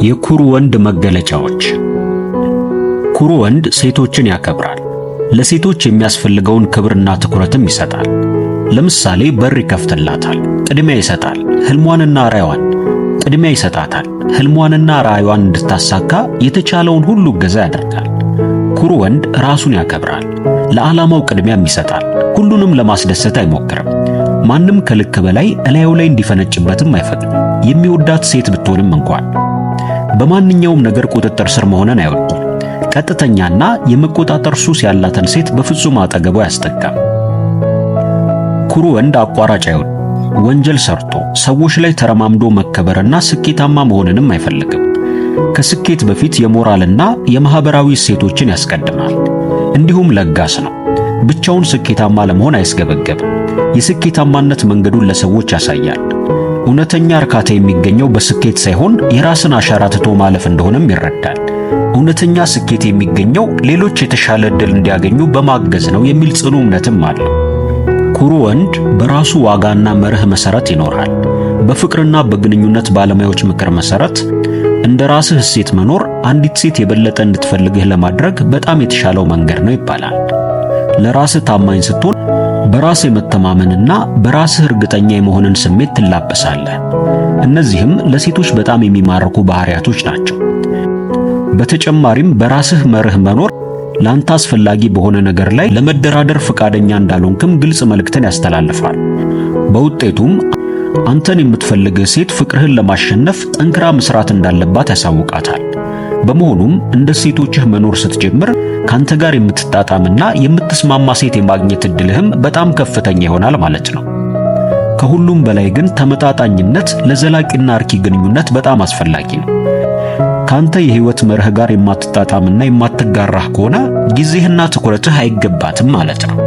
የኩሩ ወንድ መገለጫዎች። ኩሩ ወንድ ሴቶችን ያከብራል። ለሴቶች የሚያስፈልገውን ክብርና ትኩረትም ይሰጣል። ለምሳሌ በር ይከፍትላታል፣ ቅድሚያ ይሰጣል። ህልሟንና ራዕይዋን ቅድሚያ ይሰጣታል። ህልሟንና ራዕይዋን እንድታሳካ የተቻለውን ሁሉ እገዛ ያደርጋል። ኩሩ ወንድ ራሱን ያከብራል፣ ለዓላማው ቅድሚያም ይሰጣል። ሁሉንም ለማስደሰት አይሞክርም። ማንም ከልክ በላይ እላዩ ላይ እንዲፈነጭበትም አይፈቅድም። የሚወዳት ሴት ብትሆንም እንኳን በማንኛውም ነገር ቁጥጥር ስር መሆንን አይወድም። ቀጥተኛና የመቆጣጠር ሱስ ያላትን ሴት በፍጹም አጠገቡ አያስጠጋም። ኩሩ ወንድ አቋራጭ አይወድም። ወንጀል ሰርቶ ሰዎች ላይ ተረማምዶ መከበርና ስኬታማ መሆንንም አይፈልግም። ከስኬት በፊት የሞራልና የማህበራዊ እሴቶችን ያስቀድማል። እንዲሁም ለጋስ ነው። ብቻውን ስኬታማ ለመሆን አይስገበገብም። የስኬታማነት መንገዱን ለሰዎች ያሳያል። እውነተኛ እርካታ የሚገኘው በስኬት ሳይሆን የራስን አሻራ ትቶ ማለፍ እንደሆነም ይረዳል። እውነተኛ ስኬት የሚገኘው ሌሎች የተሻለ ዕድል እንዲያገኙ በማገዝ ነው የሚል ጽኑ እምነትም አለው። ኩሩ ወንድ በራሱ ዋጋና መርህ መሰረት ይኖራል። በፍቅርና በግንኙነት ባለሙያዎች ምክር መሰረት እንደ ራስህ እሴት መኖር አንዲት ሴት የበለጠ እንድትፈልግህ ለማድረግ በጣም የተሻለው መንገድ ነው ይባላል። ለራስህ ታማኝ ስትሆን በራስ የመተማመንና በራስህ እርግጠኛ የመሆንን ስሜት ትላበሳለህ። እነዚህም ለሴቶች በጣም የሚማርኩ ባህሪያቶች ናቸው። በተጨማሪም በራስህ መርህ መኖር ላንተ አስፈላጊ በሆነ ነገር ላይ ለመደራደር ፈቃደኛ እንዳልሆንክም ግልጽ መልእክትን ያስተላልፋል። በውጤቱም አንተን የምትፈልግህ ሴት ፍቅርህን ለማሸነፍ ጠንክራ መስራት እንዳለባት ያሳውቃታል። በመሆኑም እንደ ሴቶችህ መኖር ስትጀምር ካንተ ጋር የምትጣጣምና የምትስማማ ሴት የማግኘት እድልህም በጣም ከፍተኛ ይሆናል ማለት ነው። ከሁሉም በላይ ግን ተመጣጣኝነት ለዘላቂና አርኪ ግንኙነት በጣም አስፈላጊ ነው። ካንተ የህይወት መርህ ጋር የማትጣጣምና የማትጋራህ ከሆነ ጊዜህና ትኩረትህ አይገባትም ማለት ነው።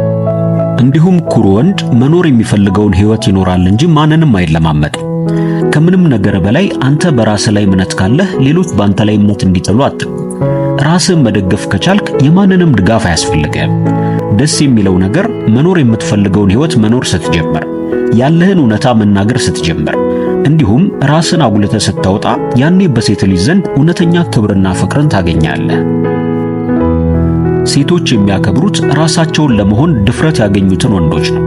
እንዲሁም ኩሩ ወንድ መኖር የሚፈልገውን ህይወት ይኖራል እንጂ ማንንም አይለማመጥም። ከምንም ነገር በላይ አንተ በራስህ ላይ እምነት ካለህ ሌሎች በአንተ ላይ እምነት እንዲጥሉ አትም። ራስህን መደገፍ ከቻልክ የማንንም ድጋፍ አያስፈልግህም። ደስ የሚለው ነገር መኖር የምትፈልገውን ህይወት መኖር ስትጀምር፣ ያለህን እውነታ መናገር ስትጀምር፣ እንዲሁም ራስን አጉልተህ ስታወጣ ያኔ በሴት ልጅ ዘንድ እውነተኛ ክብርና ፍቅርን ታገኛለህ። ሴቶች የሚያከብሩት ራሳቸውን ለመሆን ድፍረት ያገኙትን ወንዶች ነው።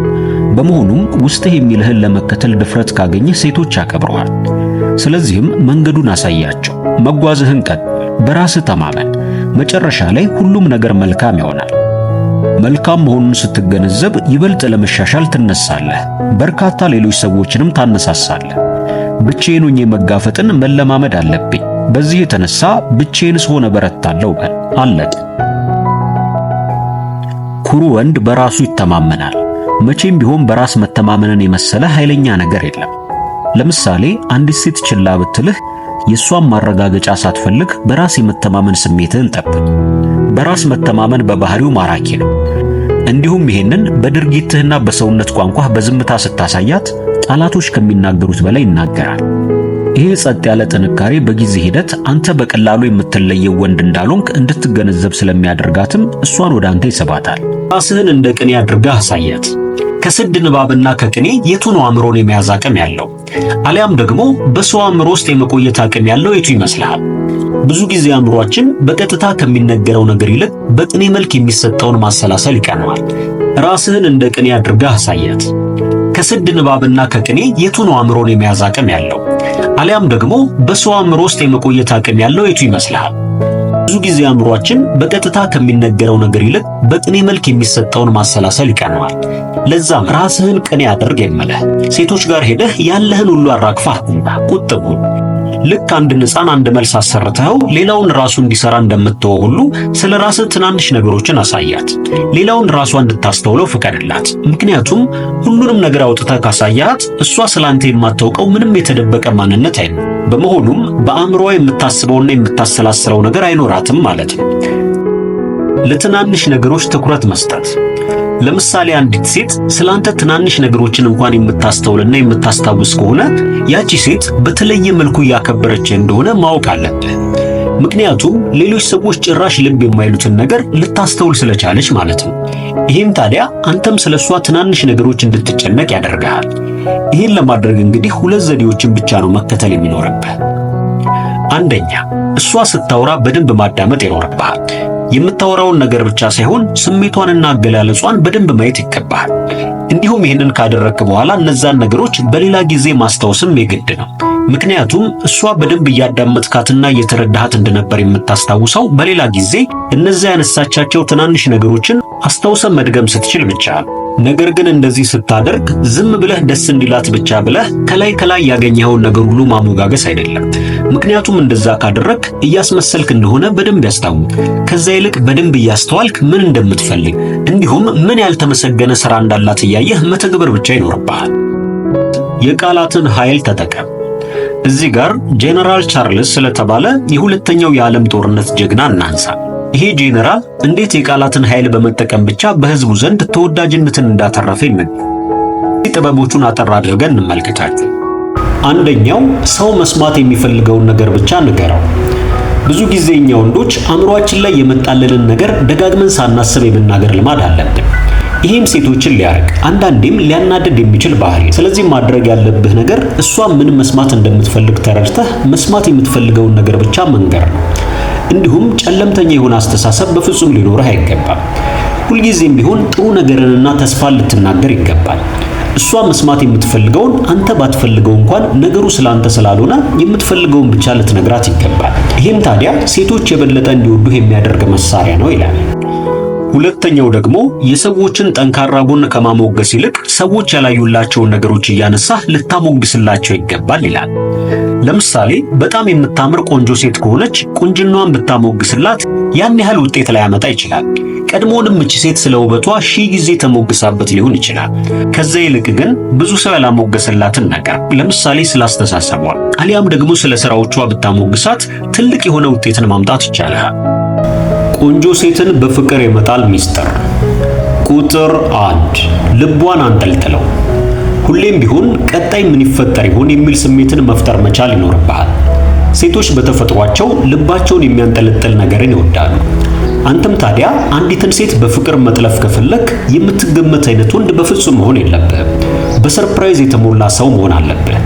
በመሆኑም ውስጥህ የሚልህን ለመከተል ድፍረት ካገኘህ ሴቶች ያከብሩሃል። ስለዚህም መንገዱን አሳያቸው፣ መጓዝህን ቀጥል፣ በራስህ ተማመን። መጨረሻ ላይ ሁሉም ነገር መልካም ይሆናል። መልካም መሆኑን ስትገነዘብ ይበልጥ ለመሻሻል ትነሳለህ። በርካታ ሌሎች ሰዎችንም ታነሳሳለህ። ብቻዬን ሆኜ መጋፈጥን መለማመድ አለብኝ። በዚህ የተነሳ ብቻዬንስ ሆነ በረታለሁ በል። አለቀ። ኩሩ ወንድ በራሱ ይተማመናል። መቼም ቢሆን በራስ መተማመንን የመሰለ ኃይለኛ ነገር የለም። ለምሳሌ አንዲት ሴት ችላ ብትልህ የሷን ማረጋገጫ ሳትፈልግ በራስ የመተማመን ስሜትህን ጠብቅ። በራስ መተማመን በባህሪው ማራኪ ነው። እንዲሁም ይሄንን በድርጊትህና በሰውነት ቋንቋህ በዝምታ ስታሳያት ቃላቶች ከሚናገሩት በላይ ይናገራል። ይሄ ጸጥ ያለ ጥንካሬ በጊዜ ሂደት አንተ በቀላሉ የምትለየው ወንድ እንዳልሆንክ እንድትገነዘብ ስለሚያደርጋትም እሷን ወደ አንተ ይስባታል። ራስህን እንደ ቅኔ አድርገህ አሳያት። ከስድ ንባብና ከቅኔ የቱ ነው አእምሮን የመያዝ አቅም ያለው? አሊያም ደግሞ በሰው አእምሮ ውስጥ የመቆየት አቅም ያለው የቱ ይመስልሃል? ብዙ ጊዜ አእምሮአችን በቀጥታ ከሚነገረው ነገር ይልቅ በቅኔ መልክ የሚሰጠውን ማሰላሰል ይቀናዋል። ራስህን እንደ ቅኔ አድርገህ አሳያት። ከስድ ንባብና ከቅኔ የቱ ነው አእምሮን የመያዝ አቅም ያለው? አሊያም ደግሞ በሰው አእምሮ ውስጥ የመቆየት አቅም ያለው የቱ ይመስልሃል? ብዙ ጊዜ አእምሮአችን በቀጥታ ከሚነገረው ነገር ይልቅ በቅኔ መልክ የሚሰጠውን ማሰላሰል ይቀናዋል። ለዛም ራስህን ቅኔ አድርግ የምልህ። ሴቶች ጋር ሄደህ ያለህን ሁሉ አራግፈህ ቁጥብ ሁን። ልክ አንድ ሕፃን አንድ መልስ አሰርተኸው ሌላውን ራሱ እንዲሰራ እንደምትተወው ሁሉ ስለ ራስህ ትናንሽ ነገሮችን አሳያት። ሌላውን ራሷ እንድታስተውለው ፍቀድላት። ምክንያቱም ሁሉንም ነገር አውጥተህ ካሳያት እሷ ስላንተ የማታውቀው ምንም የተደበቀ ማንነት አይኖርም። በመሆኑም በአእምሮዋ የምታስበውና የምታሰላስለው ነገር አይኖራትም ማለት ነው። ለትናንሽ ነገሮች ትኩረት መስጠት። ለምሳሌ አንዲት ሴት ስላንተ ትናንሽ ነገሮችን እንኳን የምታስተውልና የምታስታውስ ከሆነ ያቺ ሴት በተለየ መልኩ እያከበረች እንደሆነ ማወቅ አለብህ። ምክንያቱም ሌሎች ሰዎች ጭራሽ ልብ የማይሉትን ነገር ልታስተውል ስለቻለች ማለት ነው። ይህም ታዲያ አንተም ስለሷ ትናንሽ ነገሮች እንድትጨነቅ ያደርግሃል። ይህን ለማድረግ እንግዲህ ሁለት ዘዴዎችን ብቻ ነው መከተል የሚኖርብህ። አንደኛ፣ እሷ ስታወራ በደንብ ማዳመጥ ይኖርብሃል። የምታወራውን ነገር ብቻ ሳይሆን ስሜቷንና አገላለጿን በደንብ ማየት ይገባሃል። እንዲሁም ይህንን ካደረግክ በኋላ እነዛን ነገሮች በሌላ ጊዜ ማስታወስም የግድ ነው። ምክንያቱም እሷ በደንብ እያዳመጥካትና እየተረዳሃት እንደነበር የምታስታውሰው በሌላ ጊዜ እነዚያ ያነሳቻቸው ትናንሽ ነገሮችን አስታውሰ መድገም ስትችል ብቻ ነው። ነገር ግን እንደዚህ ስታደርግ ዝም ብለህ ደስ እንዲላት ብቻ ብለህ ከላይ ያገኘኸውን ነገር ሁሉ ማሞጋገስ አይደለም። ምክንያቱም እንደዛ ካደረግክ እያስመሰልክ እንደሆነ በደንብ ያስታውቅ። ከዛ ይልቅ በደንብ እያስተዋልክ ምን እንደምትፈልግ እንዲሁም ምን ያልተመሰገነ ሥራ እንዳላት እያየህ መተግበር ብቻ ይኖርብሃል። የቃላትን ኃይል ተጠቀም። እዚህ ጋር ጄኔራል ቻርልስ ስለተባለ የሁለተኛው የዓለም ጦርነት ጀግና እናንሳ። ይሄ ጄኔራል እንዴት የቃላትን ኃይል በመጠቀም ብቻ በሕዝቡ ዘንድ ተወዳጅነትን እንዳተረፈ ጥበቦቹን አጠር አድርገን እንመልከታቸው። አንደኛው፣ ሰው መስማት የሚፈልገውን ነገር ብቻ ንገረው። ብዙ ጊዜ እኛ ወንዶች አእምሮአችን ላይ የመጣልንን ነገር ደጋግመን ሳናስብ የመናገር ልማድ አለብን። ይህም ሴቶችን ሊያርቅ አንዳንዴም ሊያናድድ የሚችል ባህሪ። ስለዚህ ማድረግ ያለብህ ነገር እሷ ምን መስማት እንደምትፈልግ ተረድተህ መስማት የምትፈልገውን ነገር ብቻ መንገር ነው። እንዲሁም ጨለምተኛ የሆነ አስተሳሰብ በፍጹም ሊኖርህ አይገባም። ሁልጊዜም ቢሆን ጥሩ ነገርንና ተስፋን ልትናገር ይገባል። እሷ መስማት የምትፈልገውን አንተ ባትፈልገው እንኳን ነገሩ ስላንተ ስላልሆነ የምትፈልገውን ብቻ ልትነግራት ይገባል። ይህም ታዲያ ሴቶች የበለጠ እንዲወዱህ የሚያደርግ መሳሪያ ነው ይላል። ሁለተኛው ደግሞ የሰዎችን ጠንካራ ጎን ከማሞገስ ይልቅ ሰዎች ያላዩላቸውን ነገሮች እያነሳህ ልታሞግስላቸው ይገባል ይላል። ለምሳሌ በጣም የምታምር ቆንጆ ሴት ከሆነች ቁንጅናዋን ብታሞግስላት ያን ያህል ውጤት ላያመጣ ይችላል። ቀድሞውንም እቺ ሴት ስለ ውበቷ ሺህ ጊዜ ተሞግሳበት ሊሆን ይችላል። ከዛ ይልቅ ግን ብዙ ሰው ያላሞገሰላትን ነገር ለምሳሌ ስላስተሳሰቧ አሊያም ደግሞ ስለ ስራዎቿ ብታሞግሳት ትልቅ የሆነ ውጤትን ማምጣት ይቻላል። ቆንጆ ሴትን በፍቅር የመጣል ሚስጥር። ቁጥር 1 ልቧን አንጠልጥለው። ሁሌም ቢሆን ቀጣይ ምን ይፈጠር ይሆን የሚል ስሜትን መፍጠር መቻል ይኖርብሃል። ሴቶች በተፈጥሯቸው ልባቸውን የሚያንጠለጥል ነገርን ይወዳሉ። አንተም ታዲያ አንዲትን ሴት በፍቅር መጥለፍ ከፈለክ የምትገመት አይነት ወንድ በፍጹም መሆን የለብህም። በሰርፕራይዝ የተሞላ ሰው መሆን አለብህ።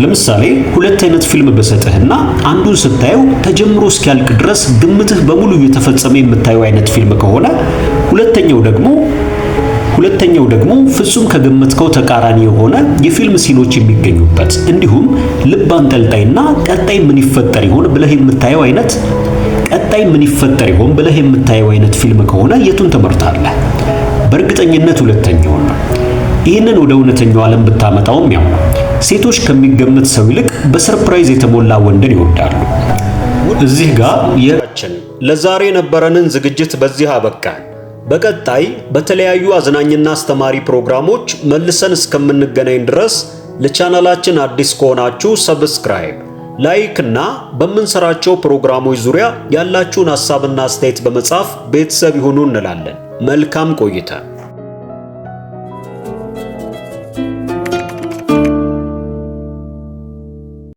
ለምሳሌ ሁለት አይነት ፊልም በሰጥህና አንዱን ስታየው ተጀምሮ እስኪያልቅ ድረስ ግምትህ በሙሉ እየተፈጸመ የምታየው አይነት ፊልም ከሆነ ሁለተኛው ደግሞ ፍጹም ከገመትከው ተቃራኒ የሆነ የፊልም ሲኖች የሚገኙበት እንዲሁም ልብ አንጠልጣይና ቀጣይ ምን ይፈጠር ይሆን ብለህ የምታየው አይነት ፊልም ከሆነ የቱን ትመርጣለህ? በእርግጠኝነት ሁለተኛው ነው። ይህንን ወደ እውነተኛው ዓለም ብታመጣውም ያው ነው። ሴቶች ከሚገመት ሰው ይልቅ በሰርፕራይዝ የተሞላ ወንድን ይወዳሉ። እዚህ ጋር ለዛሬ የነበረንን ዝግጅት በዚህ አበቃን። በቀጣይ በተለያዩ አዝናኝና አስተማሪ ፕሮግራሞች መልሰን እስከምንገናኝ ድረስ ለቻናላችን አዲስ ከሆናችሁ ሰብስክራይብ፣ ላይክ እና በምንሰራቸው ፕሮግራሞች ዙሪያ ያላችሁን ሐሳብና አስተያየት በመጻፍ ቤተሰብ ይሁኑ እንላለን። መልካም ቆይታ።